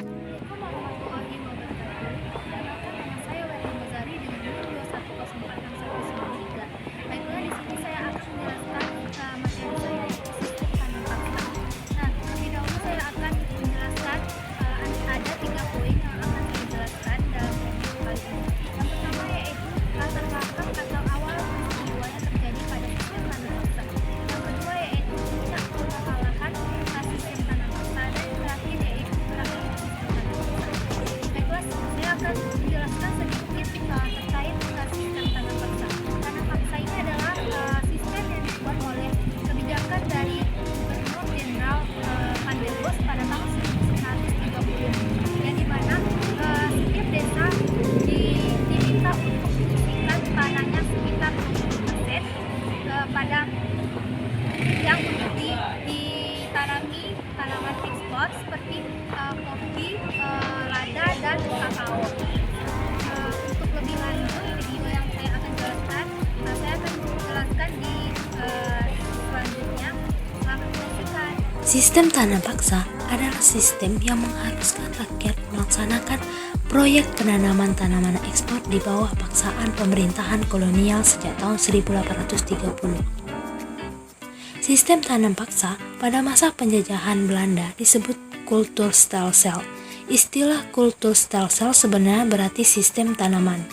Assalamualaikum warahmatullahi wabarakatuh. Perkenalkan, nama saya Wenda Mozari dengan NIM 210469193. Baiklah, di sini saya akan menjelaskan materi saya, yaitu sistem tanam paksa. Nah, terlebih dahulu saya akan menjelaskan ada 3 poin yang akan saya jelaskan dalam video kali ini. Yang pertama yaitu latar belakang atau awal peristiwa yang terjadi pada sistem tanam paksa. Yang kedua yaitu puncak permasalahan sistem tanam paksa, dan yang terakhir yaitu berakhir sistem tanam paksa. Baiklah, saya akan menjelaskan sedikit terkait sistem tanam paksa. Tanam paksa ini adalah sistem yang dibuat oleh kebijakan dari Gubernur Jenderal Van der Bos pada tahun 1930, yang dimana setiap desa diminta untuk membersihkan tanahnya sekitar 20% pada yang untuk ditanami tanaman ekspor seperti kopi, lada, dan kakao. Untuk lebih lanjut video yang saya akan jelaskan, saya akan menjelaskan di selanjutnya. Selamat menyaksikan. Sistem tanam paksa adalah sistem yang mengharuskan rakyat melaksanakan proyek penanaman tanaman ekspor di bawah paksaan pemerintahan kolonial sejak tahun 1830. Sistem tanam paksa pada masa penjajahan Belanda disebut kulturstelsel. Istilah kulturstelsel sebenarnya berarti sistem tanaman.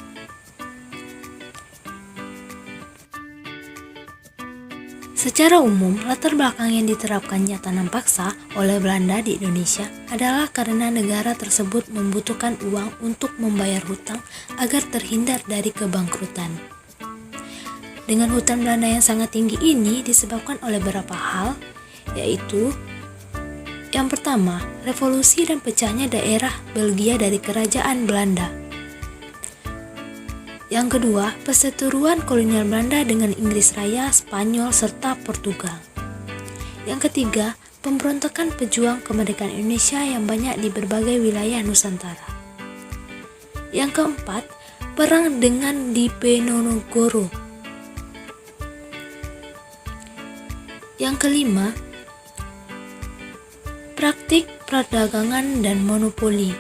Secara umum, latar belakang yang diterapkannya tanam paksa oleh Belanda di Indonesia adalah karena negara tersebut membutuhkan uang untuk membayar hutang agar terhindar dari kebangkrutan. Dengan hutang Belanda yang sangat tinggi ini disebabkan oleh beberapa hal, yaitu yang pertama, revolusi dan pecahnya daerah Belgia dari kerajaan Belanda. Yang kedua, perseteruan kolonial Belanda dengan Inggris Raya, Spanyol, serta Portugal. Yang ketiga, pemberontakan pejuang kemerdekaan Indonesia yang banyak di berbagai wilayah Nusantara. Yang keempat, perang dengan Diponegoro. Yang kelima, praktik perdagangan dan monopoli.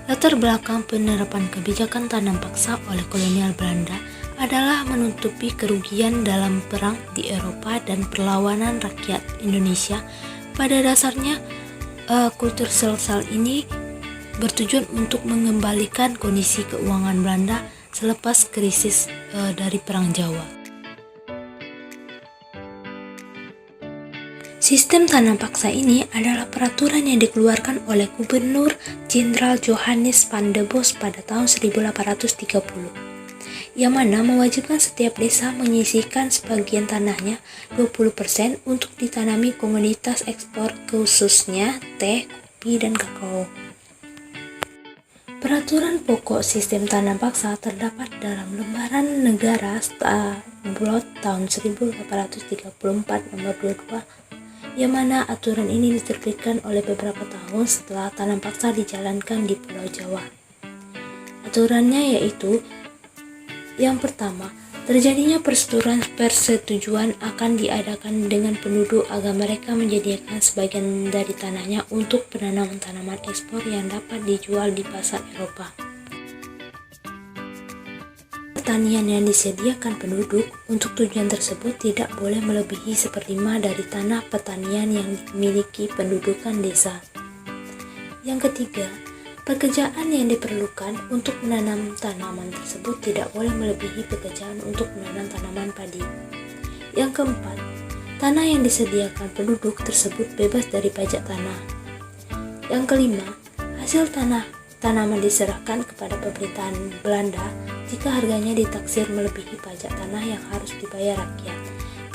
Latar belakang penerapan kebijakan tanam paksa oleh kolonial Belanda adalah menutupi kerugian dalam perang di Eropa dan perlawanan rakyat Indonesia. Pada dasarnya, kulturstelsel ini bertujuan untuk mengembalikan kondisi keuangan Belanda selepas krisis dari Perang Jawa. Sistem tanam paksa ini adalah peraturan yang dikeluarkan oleh Gubernur Jenderal Johannes van der Bos pada tahun 1830, yang mana mewajibkan setiap desa menyisihkan sebagian tanahnya 20% untuk ditanami komoditas ekspor, khususnya teh, kopi, dan kakao. Peraturan pokok sistem tanam paksa terdapat dalam Lembaran Negara Tabloid tahun 1834 nomor 22, yang mana aturan ini diterbitkan oleh beberapa tahun setelah tanam paksa dijalankan di Pulau Jawa. Aturannya yaitu, yang pertama, terjadinya persetujuan akan diadakan dengan penduduk agar mereka menyediakan sebagian dari tanahnya untuk penanaman tanaman ekspor yang dapat dijual di pasar Eropa. Pertanian yang disediakan penduduk untuk tujuan tersebut tidak boleh melebihi 1/5 dari tanah pertanian yang dimiliki pendudukan desa. Yang ketiga, pekerjaan yang diperlukan untuk menanam tanaman tersebut tidak boleh melebihi pekerjaan untuk menanam tanaman padi. Yang keempat, tanah yang disediakan penduduk tersebut bebas dari pajak tanah. Yang kelima, hasil tanaman diserahkan kepada pemerintahan Belanda jika harganya ditaksir melebihi pajak tanah yang harus dibayar rakyat.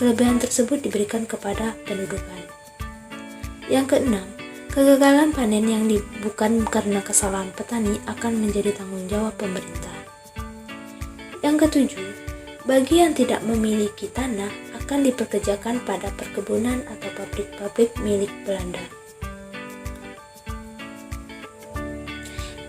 Kelebihan tersebut diberikan kepada pendudukan. Yang keenam, kegagalan panen yang bukan karena kesalahan petani akan menjadi tanggung jawab pemerintah. Yang ketujuh, bagi yang tidak memiliki tanah akan dipekerjakan pada perkebunan atau pabrik-pabrik milik Belanda.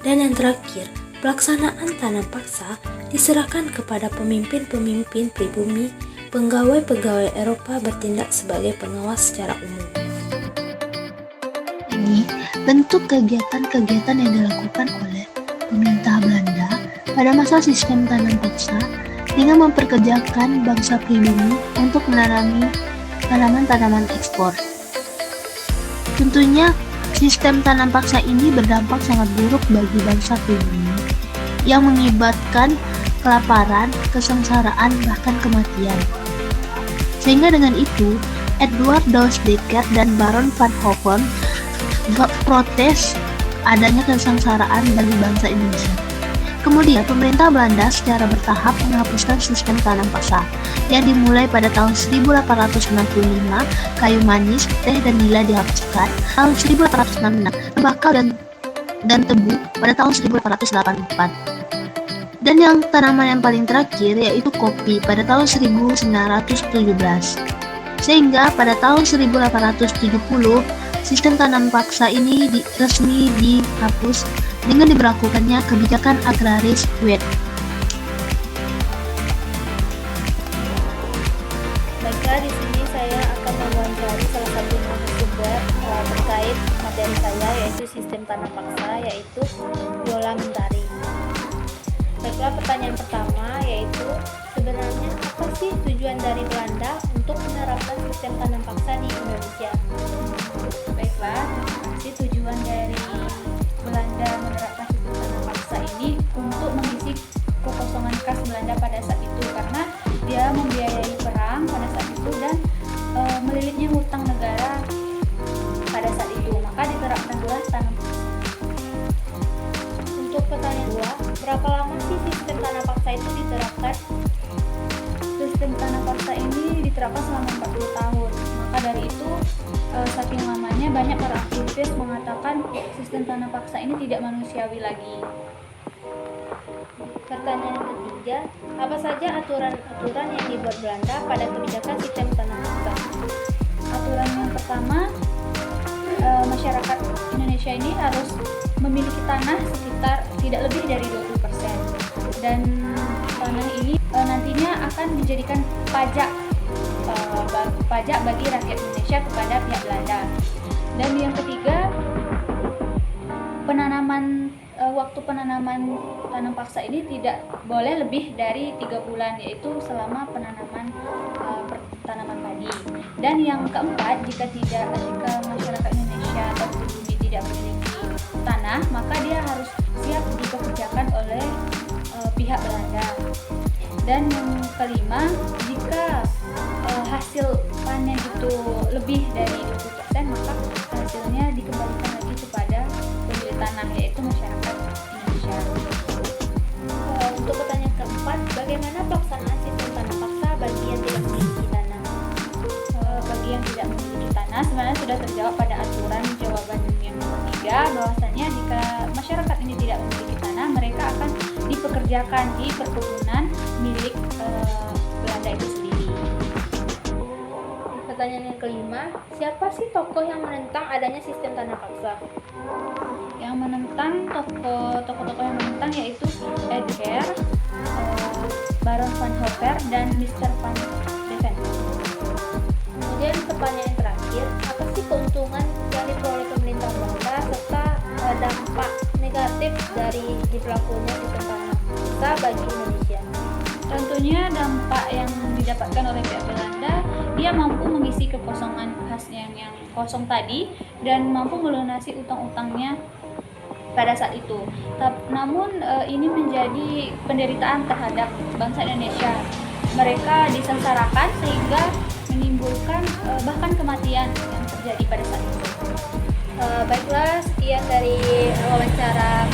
Dan yang terakhir, pelaksanaan tanam paksa diserahkan kepada pemimpin-pemimpin pribumi. Pegawai-pegawai Eropa bertindak sebagai pengawas secara umum. bentuk kegiatan-kegiatan yang dilakukan oleh pemerintah Belanda pada masa sistem tanam paksa dengan memperkerjakan bangsa pribumi untuk menanami tanaman-tanaman ekspor. Tentunya, sistem tanam paksa ini berdampak sangat buruk bagi bangsa pribumi yang mengakibatkan kelaparan, kesengsaraan, bahkan kematian. Sehingga dengan itu, Edward Douws Dekker dan Baron van Hoven protes adanya kesengsaraan bagi bangsa Indonesia. Kemudian, pemerintah Belanda secara bertahap menghapuskan sistem tanam paksa yang dimulai pada tahun 1865, kayu manis, teh, dan nila dihapuskan. Tahun 1866, tembakau dan tebu pada tahun 1884. Dan yang tanaman yang paling terakhir yaitu kopi pada tahun 1917. Sehingga pada tahun 1870, sistem tanam paksa ini resmi dihapus dengan diberlakukannya kebijakan agraris Wet. Baiklah, di sini saya akan mewawancari salah satu narasumber terkait materi saya, yaitu sistem tanam paksa, yaitu Yola Mentari. Baiklah, pertanyaan pertama yaitu sebenarnya apa sih tujuan dari Belanda untuk menerapkan sistem tanam paksa di Indonesia? Baiklah, terima kasih. Tujuan dari Belanda menerapkan sistem tanam paksa ini untuk mengisi kekosongan kas Belanda pada saat itu, karena dia membiayai perang pada saat itu dan melilitnya hutang negara pada saat itu, maka diterapkanlah tanam paksa. Untuk pertanyaan kedua, berapa lama sih sistem tanam paksa itu diterapkan? Sistem tanam paksa ini diterapkan selama 40 tahun. Maka dari itu, saking lamanya banyak para aktivis mengatakan sistem tanam paksa ini tidak manusiawi lagi. Pertanyaan ketiga, apa saja aturan-aturan yang dibuat Belanda pada kebijakan sistem tanam paksa? Aturan yang pertama, masyarakat Indonesia ini harus memiliki tanah sekitar tidak lebih dari 20%, dan tanah ini nantinya akan dijadikan pajak bagi rakyat Indonesia kepada pihak Belanda. Dan yang ketiga, waktu penanaman tanam paksa ini tidak boleh lebih dari 3 bulan, yaitu selama penanaman tanaman padi. Dan yang keempat, jika masyarakat Indonesia atau pribumi tidak memiliki tanah, maka dia harus siap dipekerjakan oleh pihak Belanda. Dan yang kelima, jika hasil panen itu lebih dari 20%, maka hasilnya dikembalikan lagi kepada pemilik tanah, yaitu masyarakat Indonesia. Untuk pertanyaan keempat, bagaimana pelaksanaan sistem tanam paksa bagi yang tidak memiliki tanah? Bagi yang tidak memiliki tanah sebenarnya sudah terjawab pada aturan jawaban yang nomor 3, bahwasanya jika masyarakat ini tidak memiliki tanah, mereka akan dipekerjakan di perkebunan milik Belanda itu sendiri. Pertanyaan yang kelima, siapa sih tokoh yang menentang adanya sistem tanam paksa? Yang menentang, tokoh-tokoh yang menentang yaitu Edgar, Baron van Hoven, dan Mr. van Deven. Kemudian pertanyaan terakhir, apa sih keuntungan yang diperoleh pemerintah Belanda serta dampak negatif dari diberlakukannya sistem tanam paksa bagi Indonesia? Tentunya dampak yang didapatkan oleh pihak Belanda, dia mampu mengisi kekosongan khasnya yang kosong tadi dan mampu melunasi utang-utangnya pada saat itu. Namun ini menjadi penderitaan terhadap bangsa Indonesia. Mereka disengsarakan sehingga menimbulkan bahkan kematian yang terjadi pada saat itu. Baiklah, sekian dari wawancara